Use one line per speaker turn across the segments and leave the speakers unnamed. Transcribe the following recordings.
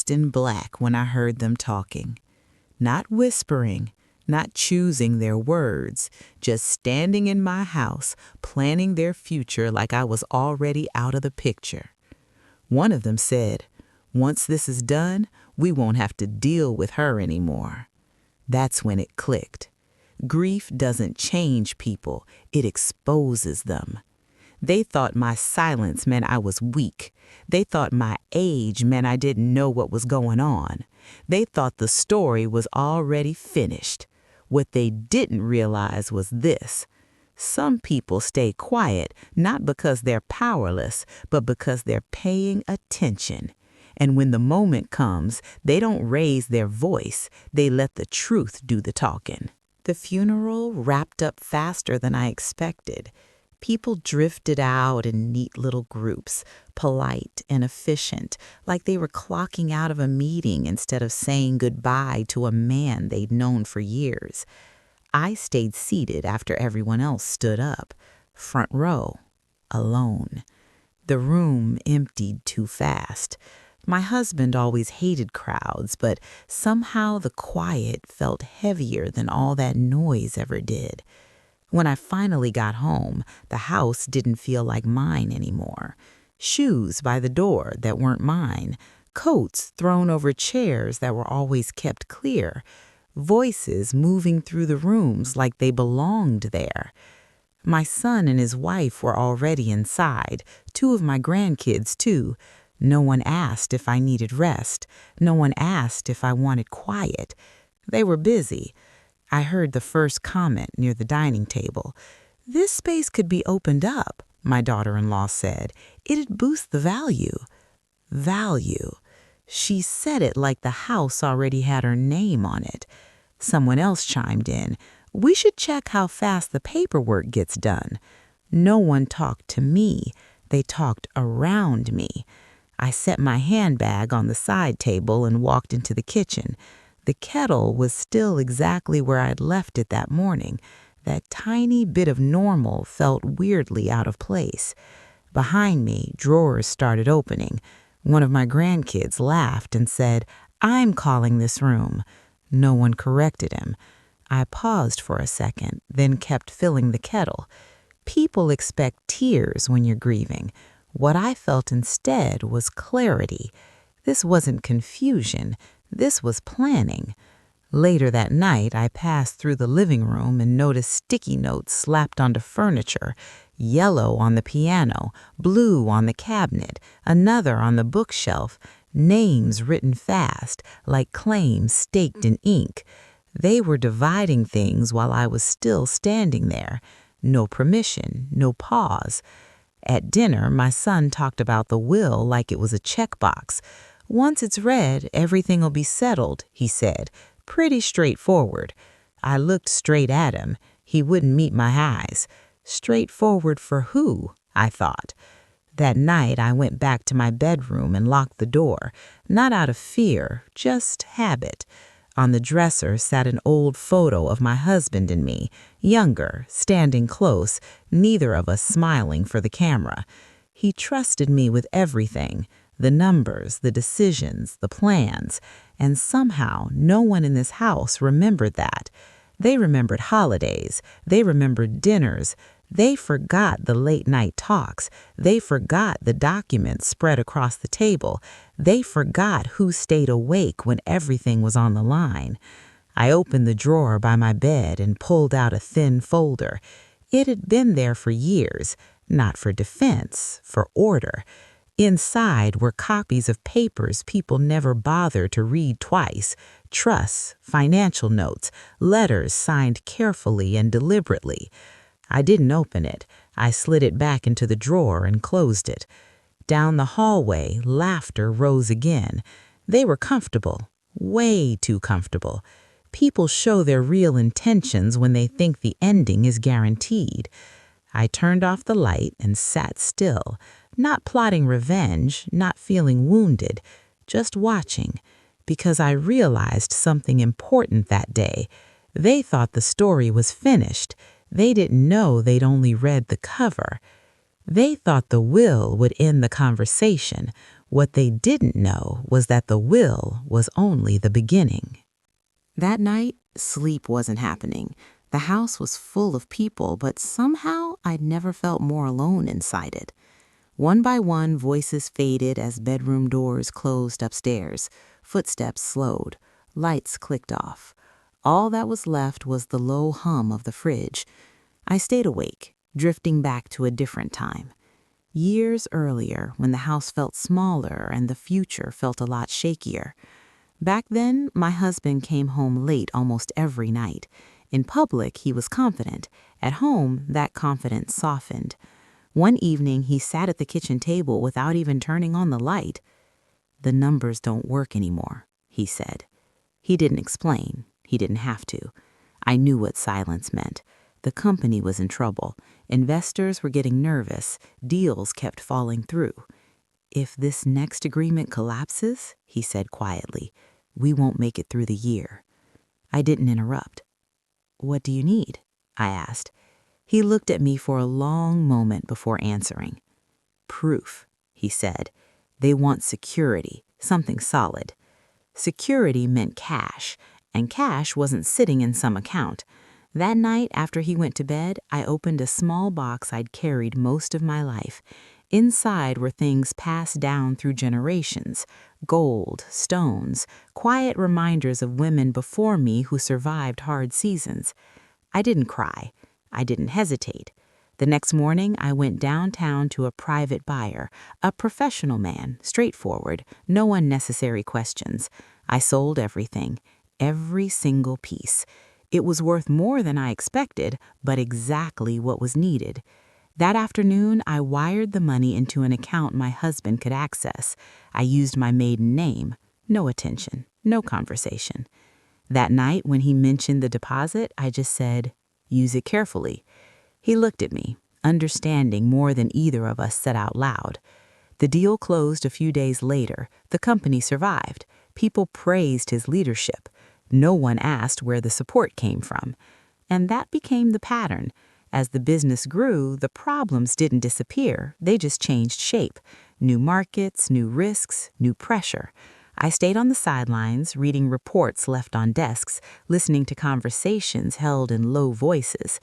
dressed in black when I heard them talking. Not whispering, not choosing their words, just standing in my house, planning their future like I was already out of the picture. One of them said, "Once this is done, we won't have to deal with her anymore." That's when it clicked. Grief doesn't change people, it exposes them. They thought my silence meant I was weak. They thought my age meant I didn't know what was going on. They thought the story was already finished. What they didn't realize was this: some people stay quiet not because they're powerless, but because they're paying attention. And when the moment comes, they don't raise their voice, they let the truth do the talking. The funeral wrapped up faster than I expected. People drifted out in neat little groups, polite and efficient, like they were clocking out of a meeting instead of saying goodbye to a man they'd known for years. I stayed seated after everyone else stood up, front row, alone. The room emptied too fast. My husband always hated crowds, but somehow the quiet felt heavier than all that noise ever did. When I finally got home, the house didn't feel like mine anymore. Shoes by the door that weren't mine, coats thrown over chairs that were always kept clear, voices moving through the rooms like they belonged there. My son and his wife were already inside, 2 of my grandkids too. No one asked if I needed rest. No one asked if I wanted quiet. They were busy. I heard the first comment near the dining table. "This space could be opened up," my daughter-in-law said. "It'd boost the value." Value. She said it like the house already had her name on it. Someone else chimed in. "We should check how fast the paperwork gets done." No one talked to me. They talked around me. I set my handbag on the side table and walked into the kitchen. The kettle was still exactly where I'd left it that morning. That tiny bit of normal felt weirdly out of place. Behind me, drawers started opening. One of my grandkids laughed and said, "I'm calling this room." No one corrected him. I paused for a second, then kept filling the kettle. People expect tears when you're grieving. What I felt instead was clarity. This wasn't confusion. This was planning. Later that night, I passed through the living room and noticed sticky notes slapped onto furniture, yellow on the piano, blue on the cabinet, another on the bookshelf, names written fast, like claims staked in ink. They were dividing things while I was still standing there. No permission, no pause. At dinner, my son talked about the will like it was a checkbox. "Once it's read, everything will be settled," he said. Pretty straightforward. I looked straight at him. He wouldn't meet my eyes. Straightforward for who? I thought. That night, I went back to my bedroom and locked the door, not out of fear, just habit. On the dresser sat an old photo of my husband and me, younger, standing close, neither of us smiling for the camera. He trusted me with everything, the numbers, the decisions, the plans, and somehow no one in this house remembered that. They remembered holidays, they remembered dinners, they forgot the late-night talks, they forgot the documents spread across the table, they forgot who stayed awake when everything was on the line. I opened the drawer by my bed and pulled out a thin folder. It had been there for years, not for defense, for order. Inside were copies of papers people never bothered to read twice, trusts, financial notes, letters signed carefully and deliberately. I didn't open it. I slid it back into the drawer and closed it. Down the hallway, laughter rose again. They were comfortable, way too comfortable. People show their real intentions when they think the ending is guaranteed. I turned off the light and sat still, not plotting revenge, not feeling wounded, just watching, because I realized something important that day. They thought the story was finished. They didn't know they'd only read the cover. They thought the will would end the conversation. What they didn't know was that the will was only the beginning. That night, sleep wasn't happening. The house was full of people, but somehow I'd never felt more alone inside it. One by one, voices faded as bedroom doors closed upstairs. Footsteps slowed. Lights clicked off. All that was left was the low hum of the fridge. I stayed awake, drifting back to a different time. Years earlier, when the house felt smaller and the future felt a lot shakier. Back then, my husband came home late almost every night. In public, he was confident. At home, that confidence softened. One evening, he sat at the kitchen table without even turning on the light. "The numbers don't work anymore," he said. He didn't explain. He didn't have to. I knew what silence meant. The company was in trouble. Investors were getting nervous. Deals kept falling through. "If this next agreement collapses," he said quietly, "we won't make it through the year." I didn't interrupt. "What do you need?" I asked. He looked at me for a long moment before answering. "Proof," he said. "They want security, something solid." Security meant cash, and cash wasn't sitting in some account. That night, after he went to bed, I opened a small box I'd carried most of my life. Inside were things passed down through generations: gold, stones, quiet reminders of women before me who survived hard seasons. I didn't cry. I didn't hesitate. The next morning, I went downtown to a private buyer, a professional man, straightforward, no unnecessary questions. I sold everything, every single piece. It was worth more than I expected, but exactly what was needed. That afternoon, I wired the money into an account my husband could access. I used my maiden name. No attention, no conversation. That night, when he mentioned the deposit, I just said, "Use it carefully." He looked at me, understanding more than either of us said out loud. The deal closed a few days later. The company survived. People praised his leadership. No one asked where the support came from. And that became the pattern. As the business grew, the problems didn't disappear. They just changed shape. New markets, new risks, new pressure. I stayed on the sidelines, reading reports left on desks, listening to conversations held in low voices.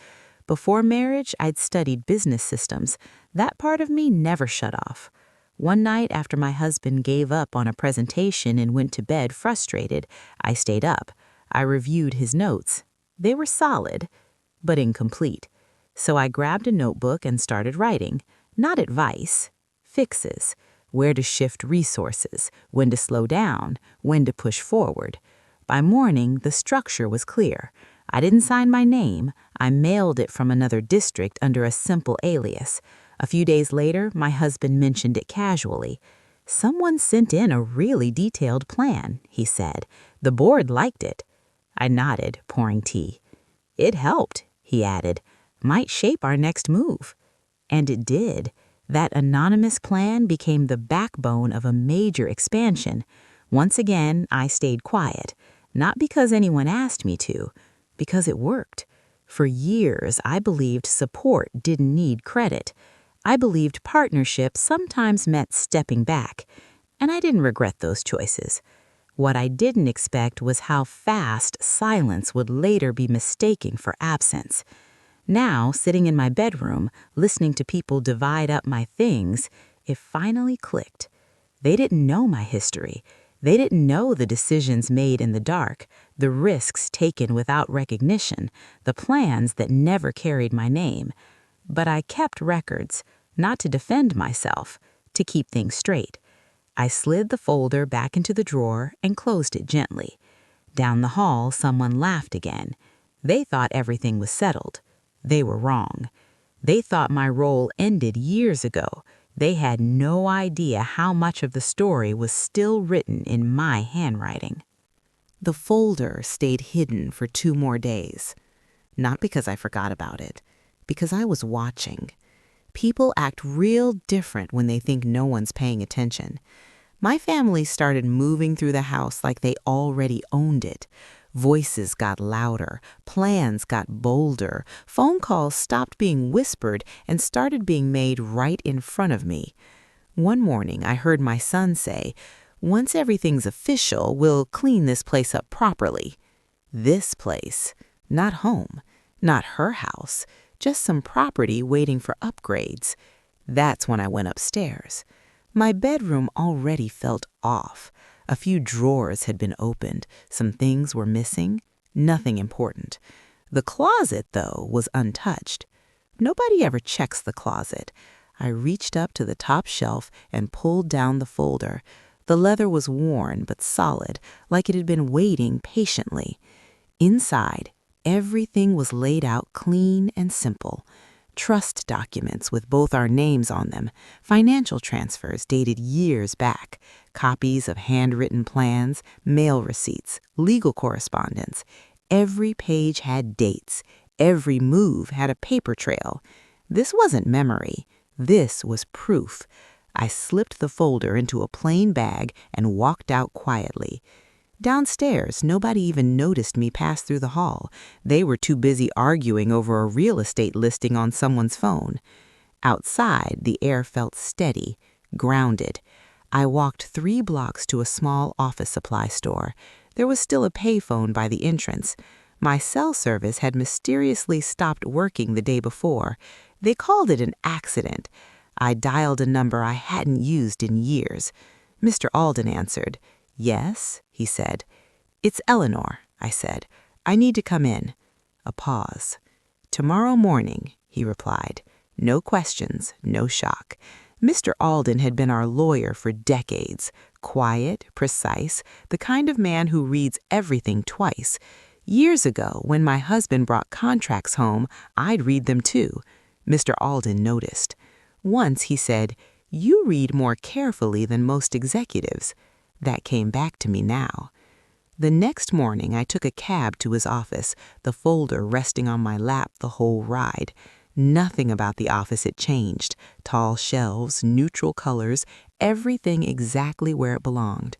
Before marriage, I'd studied business systems. That part of me never shut off. One night after my husband gave up on a presentation and went to bed frustrated, I stayed up. I reviewed his notes. They were solid, but incomplete. So I grabbed a notebook and started writing. Not advice, fixes. Where to shift resources, when to slow down, when to push forward. By morning, the structure was clear. I didn't sign my name. I mailed it from another district under a simple alias. A few days later, my husband mentioned it casually. "Someone sent in a really detailed plan," he said. "The board liked it." I nodded, pouring tea. "It helped," he added. "Might shape our next move." And it did. That anonymous plan became the backbone of a major expansion. Once again, I stayed quiet. Not because anyone asked me to, because it worked. For years, I believed support didn't need credit. I believed partnership sometimes meant stepping back. And I didn't regret those choices. What I didn't expect was how fast silence would later be mistaken for absence. Now, sitting in my bedroom, listening to people divide up my things, it finally clicked. They didn't know my history. They didn't know the decisions made in the dark, the risks taken without recognition, the plans that never carried my name. But I kept records, not to defend myself, to keep things straight. I slid the folder back into the drawer and closed it gently. Down the hall, someone laughed again. They thought everything was settled. They were wrong. They thought my role ended years ago. They had no idea how much of the story was still written in my handwriting. The folder stayed hidden for 2 more days. Not because I forgot about it, because I was watching. People act real different when they think no one's paying attention. My family started moving through the house like they already owned it. Voices got louder, plans got bolder, phone calls stopped being whispered and started being made right in front of me. One morning, I heard my son say, "Once everything's official, we'll clean this place up properly." This place, not home, not her house, just some property waiting for upgrades. That's when I went upstairs. My bedroom already felt off. A few drawers had been opened. Some things were missing. Nothing important. The closet, though, was untouched. Nobody ever checks the closet. I reached up to the top shelf and pulled down the folder. The leather was worn but solid, like it had been waiting patiently. Inside, everything was laid out clean and simple. Trust documents with both our names on them, financial transfers dated years back, copies of handwritten plans, mail receipts, legal correspondence. Every page had dates. Every move had a paper trail. This wasn't memory. This was proof. I slipped the folder into a plain bag and walked out quietly. Downstairs, nobody even noticed me pass through the hall. They were too busy arguing over a real estate listing on someone's phone. Outside, the air felt steady, grounded. I walked 3 blocks to a small office supply store. There was still a payphone by the entrance. My cell service had mysteriously stopped working the day before. They called it an accident. I dialed a number I hadn't used in years. Mr. Alden answered. "Yes," he said. "It's Eleanor," I said. "I need to come in." A pause. "Tomorrow morning," he replied. No questions, no shock. Mr. Alden had been our lawyer for decades. Quiet, precise, the kind of man who reads everything twice. Years ago, when my husband brought contracts home, I'd read them too. Mr. Alden noticed. Once he said, "You read more carefully than most executives." That came back to me now. The next morning, I took a cab to his office, the folder resting on my lap the whole ride. Nothing about the office had changed. Tall shelves, neutral colors, everything exactly where it belonged.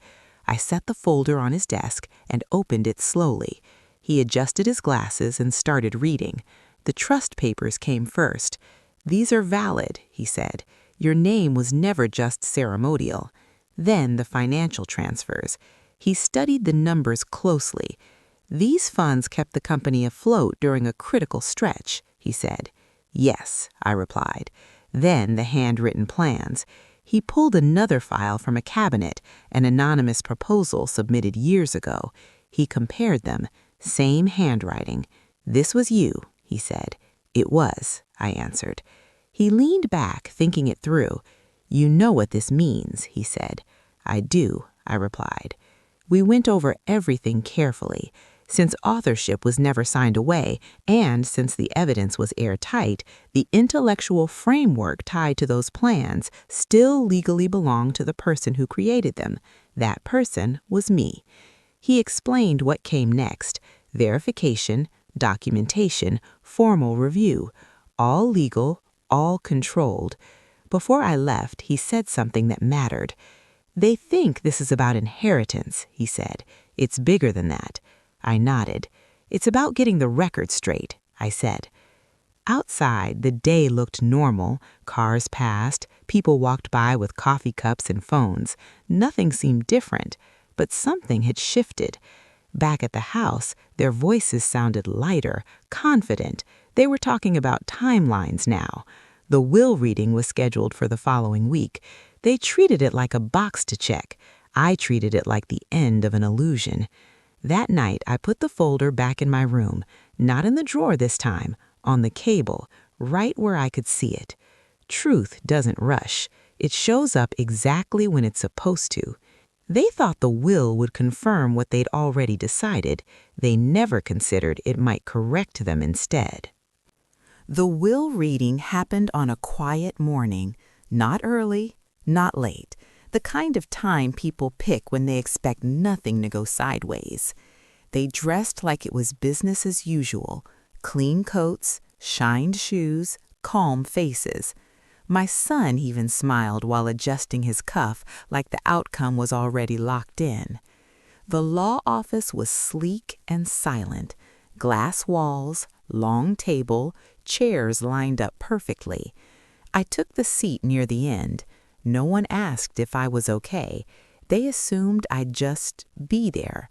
I set the folder on his desk and opened it slowly. He adjusted his glasses and started reading. The trust papers came first. "These are valid," he said. "Your name was never just ceremonial." Then the financial transfers. He studied the numbers closely. "These funds kept the company afloat during a critical stretch," he said. "Yes," I replied. Then the handwritten plans. He pulled another file from a cabinet, an anonymous proposal submitted years ago. He compared them. Same handwriting. "This was you," he said. "It was," I answered. He leaned back, thinking it through. "You know what this means," he said. "I do," I replied. We went over everything carefully. Since authorship was never signed away, and since the evidence was airtight, the intellectual framework tied to those plans still legally belonged to the person who created them. That person was me. He explained what came next: verification, documentation, formal review. All legal, all controlled. Before I left, he said something that mattered. "They think this is about inheritance," he said. "It's bigger than that." I nodded. "It's about getting the record straight," I said. Outside, the day looked normal. Cars passed. People walked by with coffee cups and phones. Nothing seemed different, but something had shifted. Back at the house, their voices sounded lighter, confident. They were talking about timelines now. The will reading was scheduled for the following week. They treated it like a box to check. I treated it like the end of an illusion. That night, I put the folder back in my room, not in the drawer this time, on the cable, right where I could see it. Truth doesn't rush. It shows up exactly when it's supposed to. They thought the will would confirm what they'd already decided. They never considered it might correct them instead. The will reading happened on a quiet morning, not early, not late, the kind of time people pick when they expect nothing to go sideways. They dressed like it was business as usual, clean coats, shined shoes, calm faces. My son even smiled while adjusting his cuff like the outcome was already locked in. The law office was sleek and silent. Glass walls, long table, chairs lined up perfectly. I took the seat near the end. No one asked if I was okay. They assumed I'd just be there.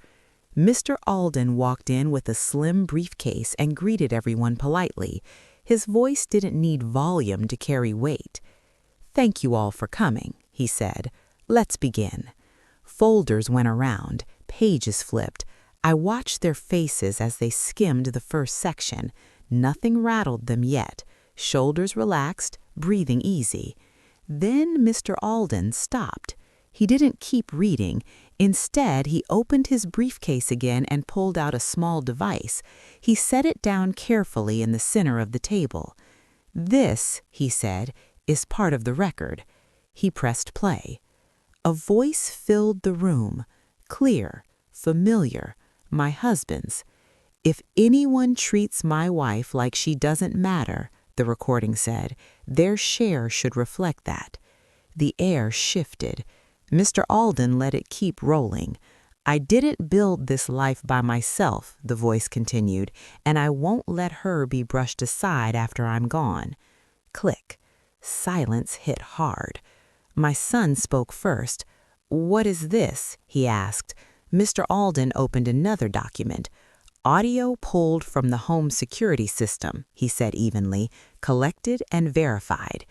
Mr. Alden walked in with a slim briefcase and greeted everyone politely. His voice didn't need volume to carry weight. "Thank you all for coming," he said. "Let's begin." Folders went around, pages flipped. I watched their faces as they skimmed the first section. Nothing rattled them yet. Shoulders relaxed, breathing easy. Then Mr. Alden stopped. He didn't keep reading. Instead, he opened his briefcase again and pulled out a small device. He set it down carefully in the center of the table. "This," he said, "is part of the record." He pressed play. A voice filled the room, clear, familiar, my husband's. "If anyone treats my wife like she doesn't matter," the recording said, "their share should reflect that." The air shifted. Mr. Alden let it keep rolling. "I didn't build this life by myself," the voice continued, "and I won't let her be brushed aside after I'm gone." Click. Silence hit hard. My son spoke first. "What is this?" he asked. Mr. Alden opened another document. "Audio pulled from the home security system," he said evenly, "collected and verified."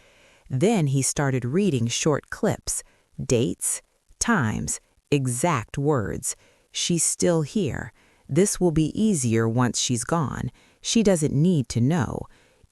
Then he started reading short clips, dates, times, exact words. "She's still here. This will be easier once she's gone. She doesn't need to know."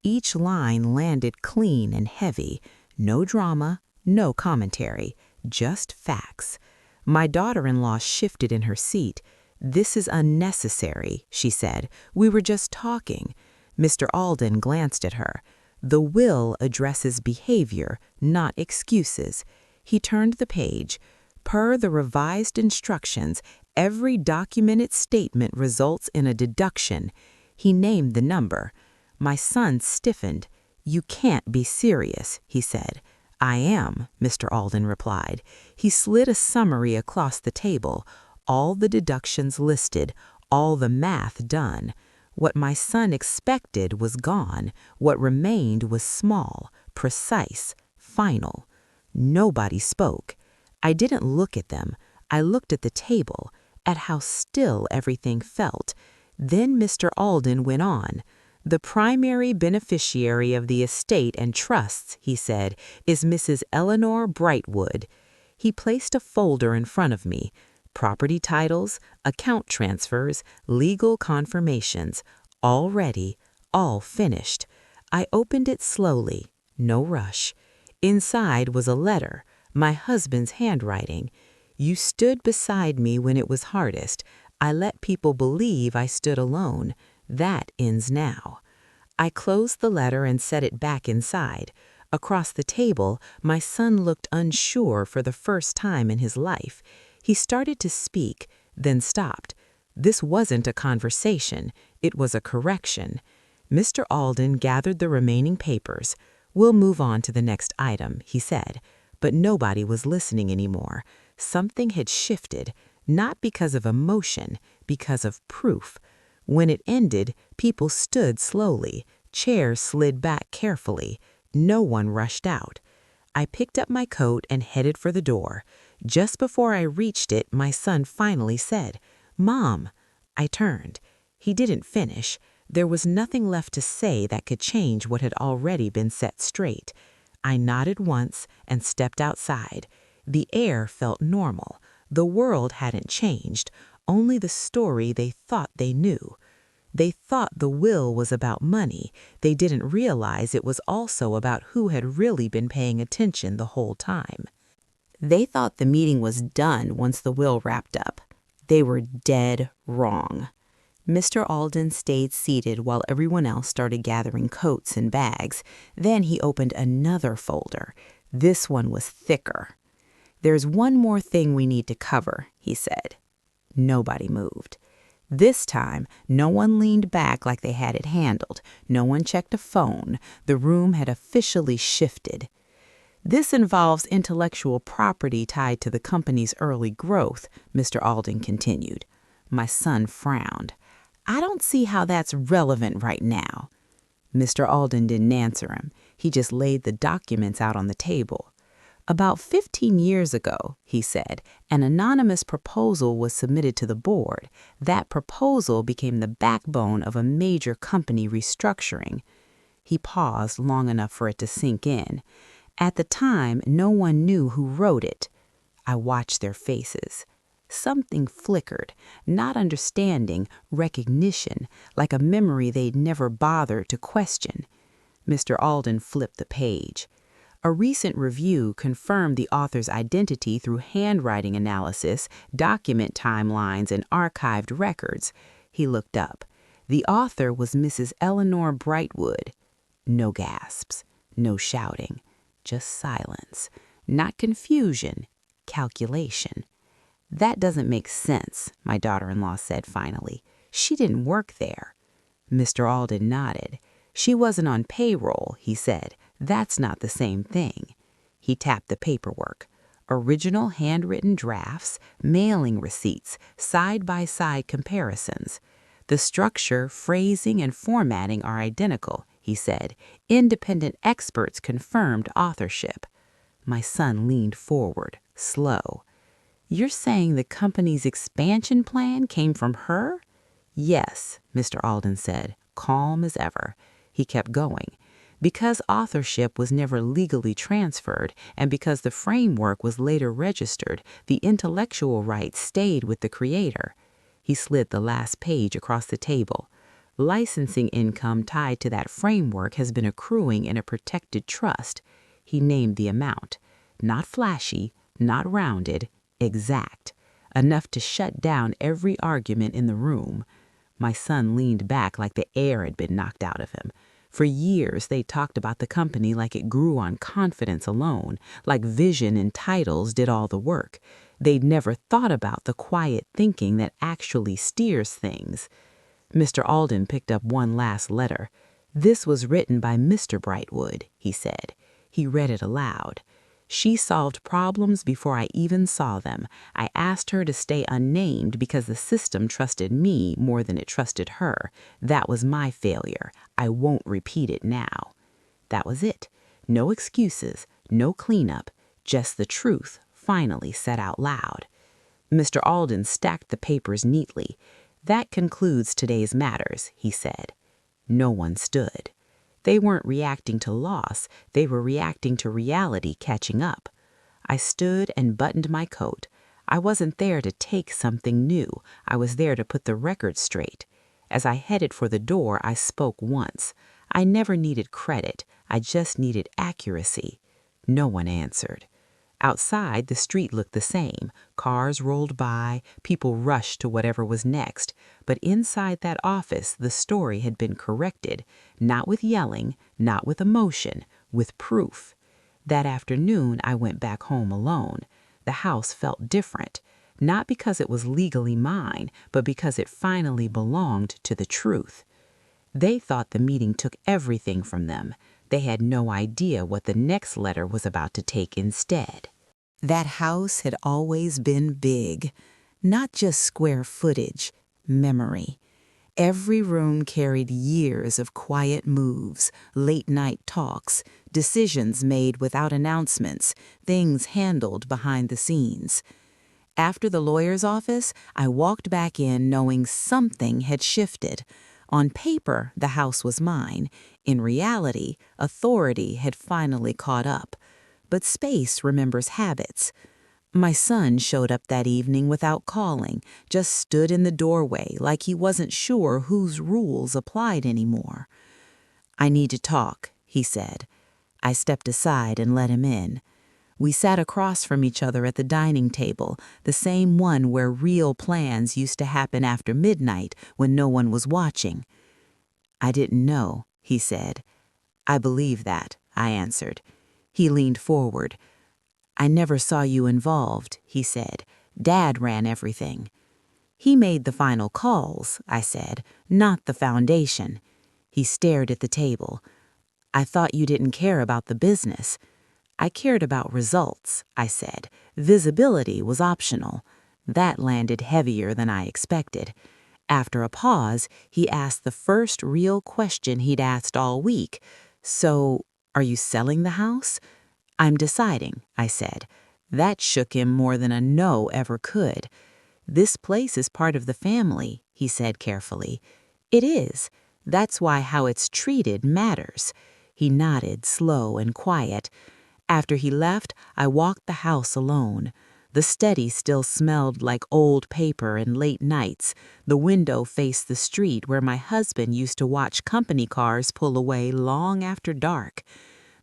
Each line landed clean and heavy. No drama, no commentary, just facts. My daughter-in-law shifted in her seat. "This is unnecessary," she said. "We were just talking." Mr. Alden glanced at her. "The will addresses behavior, not excuses." He turned the page. "Per the revised instructions, every documented statement results in a deduction." He named the number. My son stiffened. "You can't be serious," he said. "I am," Mr. Alden replied. He slid a summary across the table. All the deductions listed, all the math done. What my son expected was gone. What remained was small, precise, final. Nobody spoke. I didn't look at them. I looked at the table, at how still everything felt. Then Mr. Alden went on. "The primary beneficiary of the estate and trusts," he said, "is Mrs. Eleanor Brightwood." He placed a folder in front of me. Property titles, account transfers, legal confirmations, all ready, all finished. I opened it slowly, no rush. Inside was a letter, my husband's handwriting. "You stood beside me when it was hardest. I let people believe I stood alone. That ends now." I closed the letter and set it back inside. Across the table, my son looked unsure for the first time in his life. He started to speak, then stopped. This wasn't a conversation. It was a correction. Mr. Alden gathered the remaining papers. "We'll move on to the next item," he said. But nobody was listening anymore. Something had shifted, not because of emotion, because of proof. When it ended, people stood slowly. Chairs slid back carefully. No one rushed out. I picked up my coat and headed for the door. Just before I reached it, my son finally said, "Mom." I turned. He didn't finish. There was nothing left to say that could change what had already been set straight. I nodded once and stepped outside. The air felt normal. The world hadn't changed, only the story they thought they knew. They thought the will was about money. They didn't realize it was also about who had really been paying attention the whole time. They thought the meeting was done once the will wrapped up. They were dead wrong. Mr. Alden stayed seated while everyone else started gathering coats and bags. Then he opened another folder. This one was thicker. "There's one more thing we need to cover," he said. Nobody moved. This time, no one leaned back like they had it handled. No one checked a phone. The room had officially shifted. "This involves intellectual property tied to the company's early growth," Mr. Alden continued. My son frowned. "I don't see how that's relevant right now." Mr. Alden didn't answer him. He just laid the documents out on the table. About 15 years ago, he said, an anonymous proposal was submitted to the board. That proposal became the backbone of a major company restructuring. He paused long enough for it to sink in. At the time, no one knew who wrote it. I watched their faces. Something flickered, not understanding, recognition, like a memory they'd never bothered to question. Mr. Alden flipped the page. A recent review confirmed the author's identity through handwriting analysis, document timelines, and archived records. He looked up. The author was Mrs. Eleanor Brightwood. No gasps, no shouting, just silence. Not confusion, calculation. "That doesn't make sense," my daughter-in-law said finally. "She didn't work there." Mr. Alden nodded. "She wasn't on payroll," he said. "That's not the same thing." He tapped the paperwork. Original handwritten drafts, mailing receipts, side-by-side comparisons. "The structure, phrasing, and formatting are identical," he said. "Independent experts confirmed authorship." My son leaned forward, slow. "You're saying the company's expansion plan came from her?" "Yes," Mr. Alden said, calm as ever. He kept going. "Because authorship was never legally transferred, and because the framework was later registered, the intellectual rights stayed with the creator." He slid the last page across the table. "Licensing income tied to that framework has been accruing in a protected trust." He named the amount. Not flashy, not rounded, exact. Enough to shut down every argument in the room. My son leaned back like the air had been knocked out of him. For years, they talked about the company like it grew on confidence alone, like vision and titles did all the work. They'd never thought about the quiet thinking that actually steers things. Mr. Alden picked up one last letter. "This was written by Mr. Brightwood," he said. He read it aloud. "She solved problems before I even saw them. I asked her to stay unnamed because the system trusted me more than it trusted her. That was my failure. I won't repeat it now." That was it. No excuses, no cleanup, just the truth finally said out loud. Mr. Alden stacked the papers neatly. "That concludes today's matters," he said. No one stood. They weren't reacting to loss, they were reacting to reality catching up. I stood and buttoned my coat. I wasn't there to take something new. I was there to put the record straight. As I headed for the door, I spoke once. I never needed credit. I just needed accuracy. No one answered. Outside, the street looked the same. Cars rolled by, people rushed to whatever was next. But inside that office, the story had been corrected, not with yelling, not with emotion, with proof. That afternoon, I went back home alone. The house felt different, not because it was legally mine, but because it finally belonged to the truth. They thought the meeting took everything from them. They had no idea what the next letter was about to take instead. That house had always been big, not just square footage, memory. Every room carried years of quiet moves, late-night talks, decisions made without announcements, things handled behind the scenes. After the lawyer's office, I walked back in knowing something had shifted. On paper, the house was mine. In reality, authority had finally caught up. But space remembers habits. My son showed up that evening without calling, just stood in the doorway like he wasn't sure whose rules applied anymore. "I need to talk," he said. I stepped aside and let him in. We sat across from each other at the dining table, the same one where real plans used to happen after midnight when no one was watching. "I didn't know," he said. "I believe that," I answered. He leaned forward. "I never saw you involved," he said. "Dad ran everything." "He made the final calls," I said, "not the foundation." He stared at the table. "I thought you didn't care about the business." "I cared about results," I said. "Visibility was optional." That landed heavier than I expected. After a pause, he asked the first real question he'd asked all week. "So, are you selling the house?" "I'm deciding," I said. That shook him more than a no ever could. "This place is part of the family," he said carefully. "It is. That's why how it's treated matters." He nodded, slow and quiet. After he left, I walked the house alone. The study still smelled like old paper and late nights. The window faced the street where my husband used to watch company cars pull away long after dark.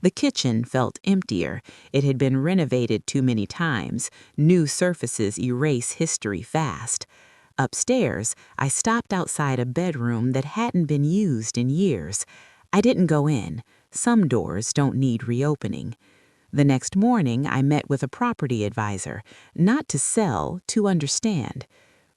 The kitchen felt emptier. It had been renovated too many times. New surfaces erase history fast. Upstairs, I stopped outside a bedroom that hadn't been used in years. I didn't go in. Some doors don't need reopening. The next morning, I met with a property advisor, not to sell, to understand.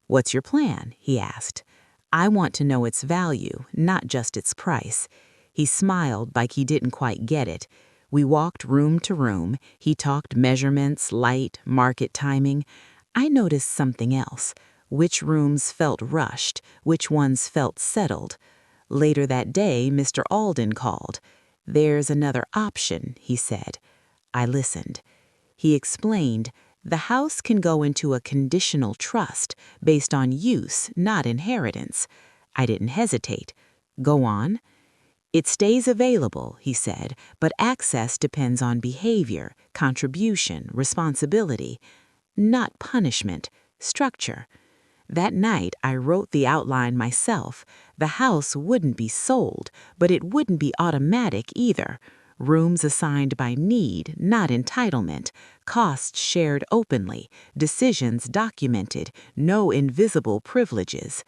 "What's your plan?" he asked. "I want to know its value, not just its price." He smiled like he didn't quite get it. We walked room to room. He talked measurements, light, market timing. I noticed something else. Which rooms felt rushed, which ones felt settled. Later that day, Mr. Alden called. "There's another option," he said. I listened. He explained, "The house can go into a conditional trust based on use, not inheritance." I didn't hesitate. "Go on." "It stays available," he said, "but access depends on behavior, contribution, responsibility. Not punishment, structure." That night, I wrote the outline myself. The house wouldn't be sold, but it wouldn't be automatic either. Rooms assigned by need, not entitlement. Costs shared openly. Decisions documented. No invisible privileges.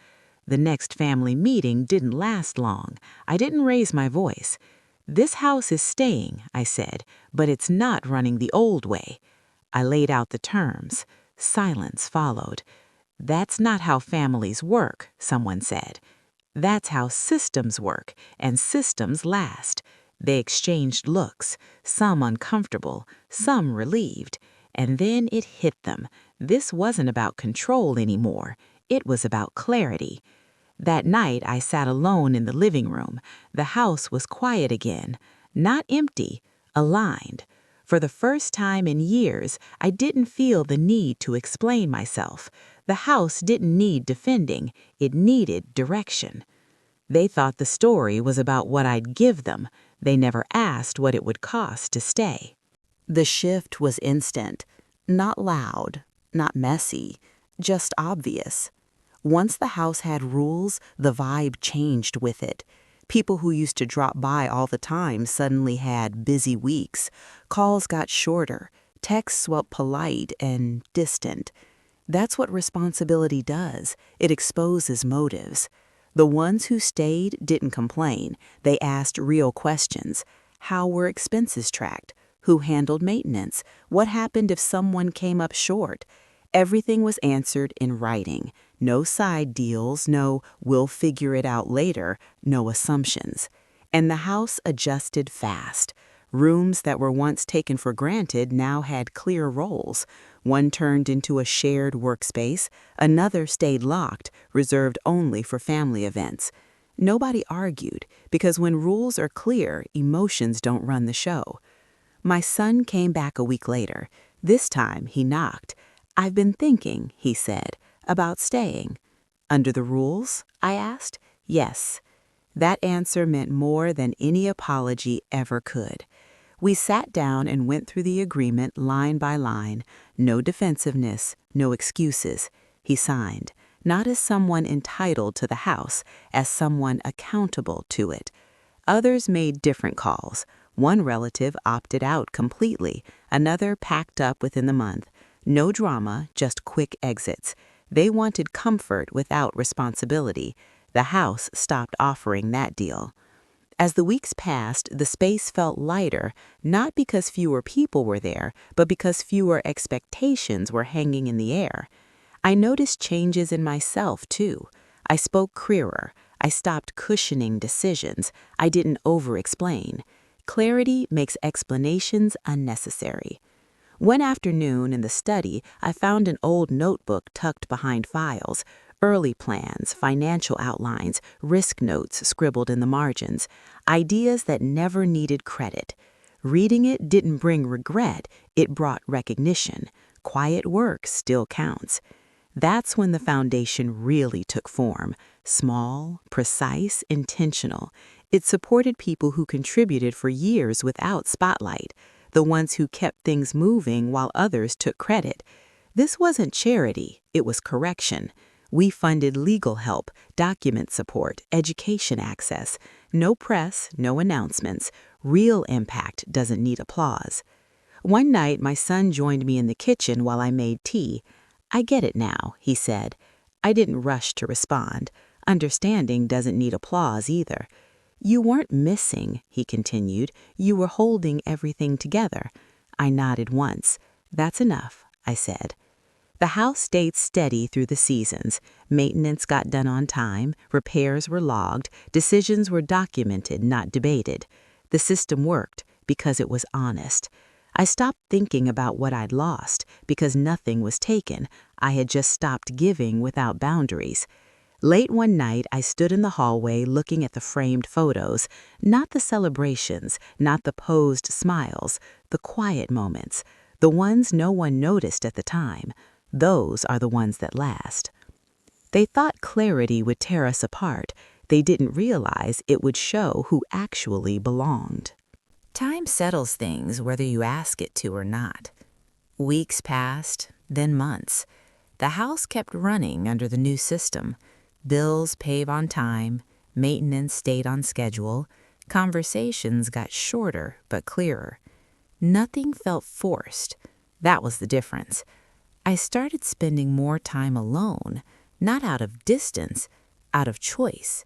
The next family meeting didn't last long. I didn't raise my voice. "This house is staying," I said, "but it's not running the old way." I laid out the terms. Silence followed. "That's not how families work," someone said. "That's how systems work, and systems last." They exchanged looks, some uncomfortable, some relieved. And then it hit them. This wasn't about control anymore. It was about clarity. That night, I sat alone in the living room. The house was quiet again. Not empty, aligned. For the first time in years, I didn't feel the need to explain myself. The house didn't need defending. It needed direction. They thought the story was about what I'd give them. They never asked what it would cost to stay. The shift was instant. Not loud, not messy, just obvious. Once the house had rules, the vibe changed with it. People who used to drop by all the time suddenly had busy weeks. Calls got shorter. Texts felt polite and distant. That's what responsibility does. It exposes motives. The ones who stayed didn't complain. They asked real questions. How were expenses tracked? Who handled maintenance? What happened if someone came up short? Everything was answered in writing. No side deals, no "we'll figure it out later," no assumptions. And the house adjusted fast. Rooms that were once taken for granted now had clear roles. One turned into a shared workspace, another stayed locked, reserved only for family events. Nobody argued, because when rules are clear, emotions don't run the show. My son came back a week later. This time he knocked. "I've been thinking," he said, "about staying." "Under the rules?" I asked. "Yes." That answer meant more than any apology ever could. We sat down and went through the agreement line by line. No defensiveness, no excuses. He signed, not as someone entitled to the house, as someone accountable to it. Others made different calls. One relative opted out completely. Another packed up within the month. No drama, just quick exits. They wanted comfort without responsibility. The house stopped offering that deal. As the weeks passed, the space felt lighter, not because fewer people were there, but because fewer expectations were hanging in the air. I noticed changes in myself, too. I spoke clearer. I stopped cushioning decisions. I didn't over-explain. Clarity makes explanations unnecessary. One afternoon in the study, I found an old notebook tucked behind files. Early plans, financial outlines, risk notes scribbled in the margins, ideas that never needed credit. Reading it didn't bring regret, it brought recognition. Quiet work still counts. That's when the foundation really took form. Small, precise, intentional. It supported people who contributed for years without spotlight, the ones who kept things moving while others took credit. This wasn't charity, it was correction. We funded legal help, document support, education access. No press, no announcements. Real impact doesn't need applause. One night, my son joined me in the kitchen while I made tea. "I get it now," he said. I didn't rush to respond. Understanding doesn't need applause either. "You weren't missing," he continued. "You were holding everything together." I nodded once. "That's enough," I said. The house stayed steady through the seasons. Maintenance got done on time, repairs were logged, decisions were documented, not debated. The system worked because it was honest. I stopped thinking about what I'd lost because nothing was taken. I had just stopped giving without boundaries. Late one night, I stood in the hallway looking at the framed photos, not the celebrations, not the posed smiles, the quiet moments, the ones no one noticed at the time. Those are the ones that last. They thought clarity would tear us apart. They didn't realize it would show who actually belonged. Time settles things whether you ask it to or not. Weeks passed, then months. The house kept running under the new system. Bills paid on time, maintenance stayed on schedule, conversations got shorter but clearer. Nothing felt forced. That was the difference. I started spending more time alone, not out of distance, out of choice.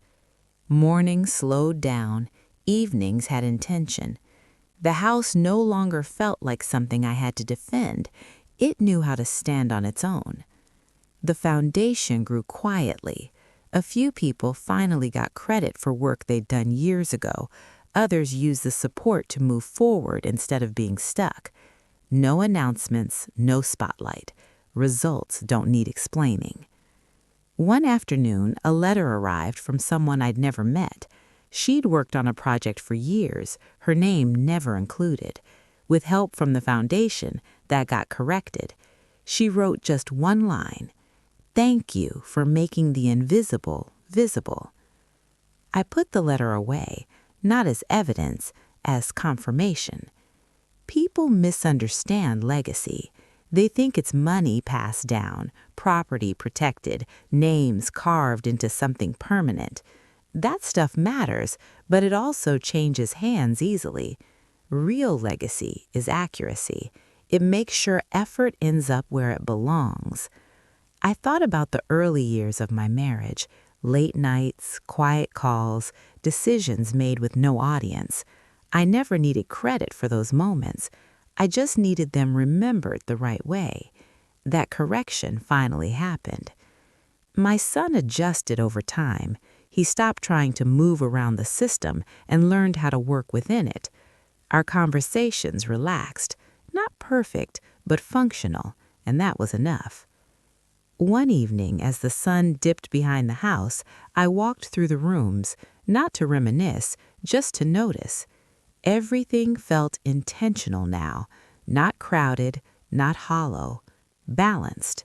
Mornings slowed down, evenings had intention. The house no longer felt like something I had to defend. It knew how to stand on its own. The foundation grew quietly. A few people finally got credit for work they'd done years ago. Others used the support to move forward instead of being stuck. No announcements, no spotlight. Results don't need explaining. One afternoon, a letter arrived from someone I'd never met. She'd worked on a project for years, her name never included. With help from the foundation, that got corrected. She wrote just one line: "Thank you for making the invisible visible." I put the letter away, not as evidence, as confirmation. People misunderstand legacy. They think it's money passed down, property protected, names carved into something permanent. That stuff matters, but it also changes hands easily. Real legacy is accuracy. It makes sure effort ends up where it belongs. I thought about the early years of my marriage, late nights, quiet calls, decisions made with no audience. I never needed credit for those moments. I just needed them remembered the right way. That correction finally happened. My son adjusted over time. He stopped trying to move around the system and learned how to work within it. Our conversations relaxed, not perfect, but functional, and that was enough. One evening, as the sun dipped behind the house, I walked through the rooms, not to reminisce, just to notice. Everything felt intentional now, not crowded, not hollow, balanced.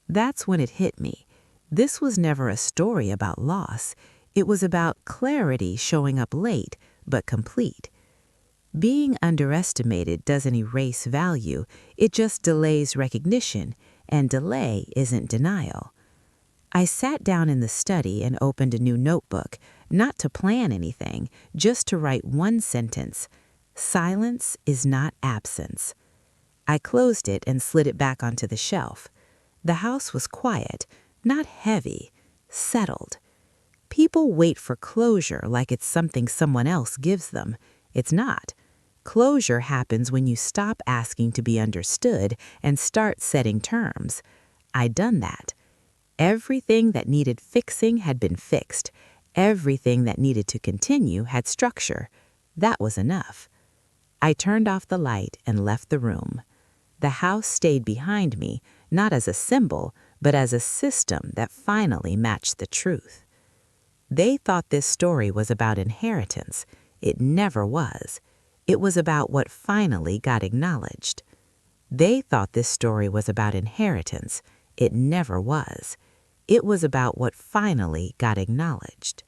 That's when it hit me. This was never a story about loss. It was about clarity showing up late, but complete. Being underestimated doesn't erase value, it just delays recognition, and delay isn't denial. I sat down in the study and opened a new notebook, not to plan anything, just to write one sentence: "Silence is not absence." I closed it and slid it back onto the shelf. The house was quiet, not heavy, settled. People wait for closure like it's something someone else gives them. It's not. Closure happens when you stop asking to be understood and start setting terms. I'd done that. Everything that needed fixing had been fixed. Everything that needed to continue had structure. That was enough. I turned off the light and left the room. The house stayed behind me, not as a symbol, but as a system that finally matched the truth. They thought this story was about inheritance. It never was. It was about what finally got acknowledged. They thought this story was about inheritance. It never was. It was about what finally got acknowledged.